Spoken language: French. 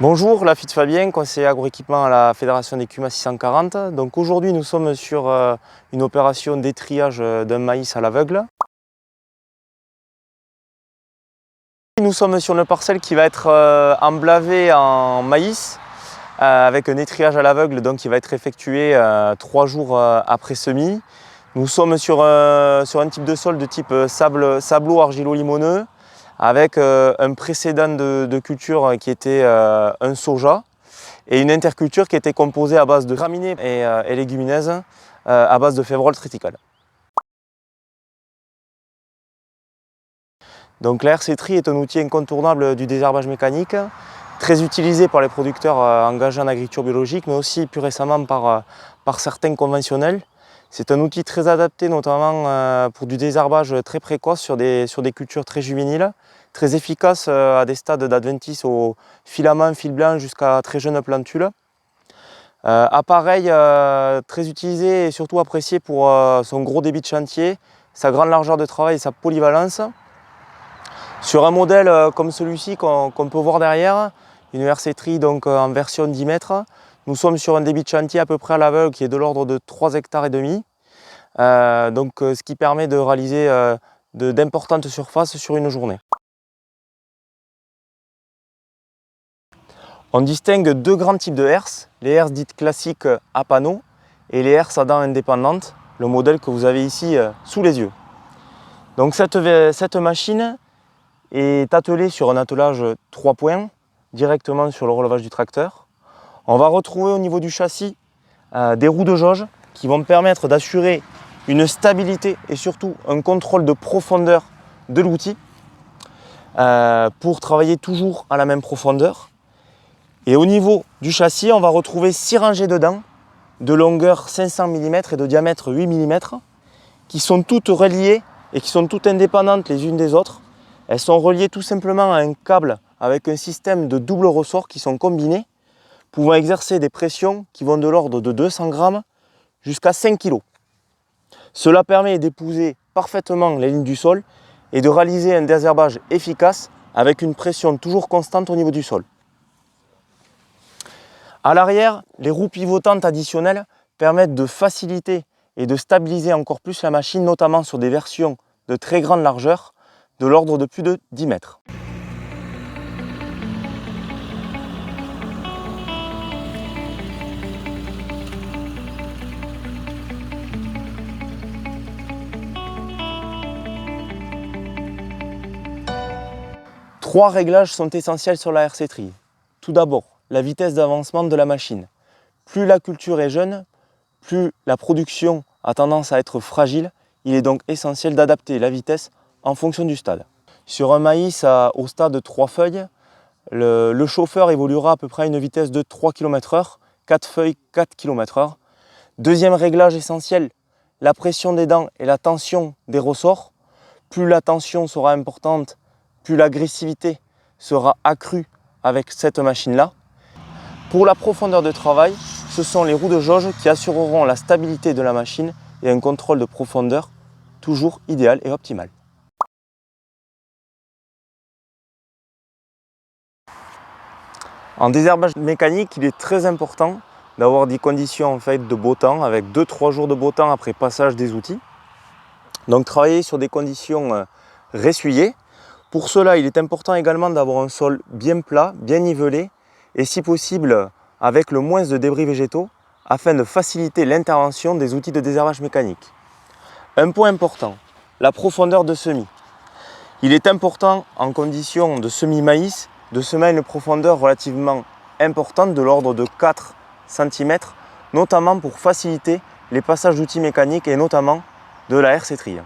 Bonjour, Lafitte Fabien, conseiller agroéquipement à la Fédération des CUMA 640. Donc aujourd'hui nous sommes sur une opération d'étriage d'un maïs à l'aveugle. Nous sommes sur une parcelle qui va être emblavée en maïs avec un étriage à l'aveugle qui va être effectué 3 jours après semis. Nous sommes sur un type de sol de type sablo-argilo-limoneux avec un précédent de culture qui était un soja et une interculture qui était composée à base de graminées et légumineuses à base de févrole triticale. Donc la RC-Tri est un outil incontournable du désherbage mécanique, très utilisé par les producteurs engagés en agriculture biologique, mais aussi plus récemment par certains conventionnels. C'est un outil très adapté notamment pour du désherbage très précoce sur des cultures très juvéniles, très efficace à des stades d'adventice au filament, fil blanc jusqu'à très jeunes plantules. Appareil très utilisé et surtout apprécié pour son gros débit de chantier, sa grande largeur de travail et sa polyvalence. Sur un modèle comme celui-ci qu'on peut voir derrière, une RC-Tri donc en version 10 mètres, nous sommes sur un débit de chantier à peu près à l'aveugle qui est de l'ordre de 3,5 hectares. Ce qui permet de réaliser d'importantes surfaces sur une journée. On distingue deux grands types de herses, les herses dites classiques à panneaux et les herses à dents indépendantes, le modèle que vous avez ici sous les yeux. Donc cette machine est attelée sur un attelage 3 points, directement sur le relevage du tracteur. On va retrouver au niveau du châssis des roues de jauge qui vont permettre d'assurer une stabilité et surtout un contrôle de profondeur de l'outil pour travailler toujours à la même profondeur. Et au niveau du châssis, on va retrouver 6 rangées de dents de longueur 500 mm et de diamètre 8 mm qui sont toutes reliées et qui sont toutes indépendantes les unes des autres. Elles sont reliées tout simplement à un câble avec un système de double ressort qui sont combinés, pouvant exercer des pressions qui vont de l'ordre de 200 grammes jusqu'à 5 kg. Cela permet d'épouser parfaitement les lignes du sol et de réaliser un désherbage efficace avec une pression toujours constante au niveau du sol. À l'arrière, les roues pivotantes additionnelles permettent de faciliter et de stabiliser encore plus la machine, notamment sur des versions de très grande largeur, de l'ordre de plus de 10 mètres. Trois réglages sont essentiels sur la RC-Tri. Tout d'abord, la vitesse d'avancement de la machine. Plus la culture est jeune, plus la production a tendance à être fragile. Il est donc essentiel d'adapter la vitesse en fonction du stade. Sur un maïs au stade de 3 feuilles, le chauffeur évoluera à peu près à une vitesse de 3 km/h, 4 feuilles, 4 km/h. Deuxième réglage essentiel, la pression des dents et la tension des ressorts. Plus la tension sera importante, plus l'agressivité sera accrue avec cette machine-là. Pour la profondeur de travail, ce sont les roues de jauge qui assureront la stabilité de la machine et un contrôle de profondeur toujours idéal et optimal. En désherbage mécanique, il est très important d'avoir des conditions de beau temps, avec 2-3 jours de beau temps après passage des outils. Donc travailler sur des conditions ressuyées. Pour cela, il est important également d'avoir un sol bien plat, bien nivelé et si possible avec le moins de débris végétaux afin de faciliter l'intervention des outils de désherbage mécanique. Un point important, la profondeur de semis. Il est important en condition de semis maïs de semer à une profondeur relativement importante de l'ordre de 4 cm, notamment pour faciliter les passages d'outils mécaniques et notamment de la RC-Tri.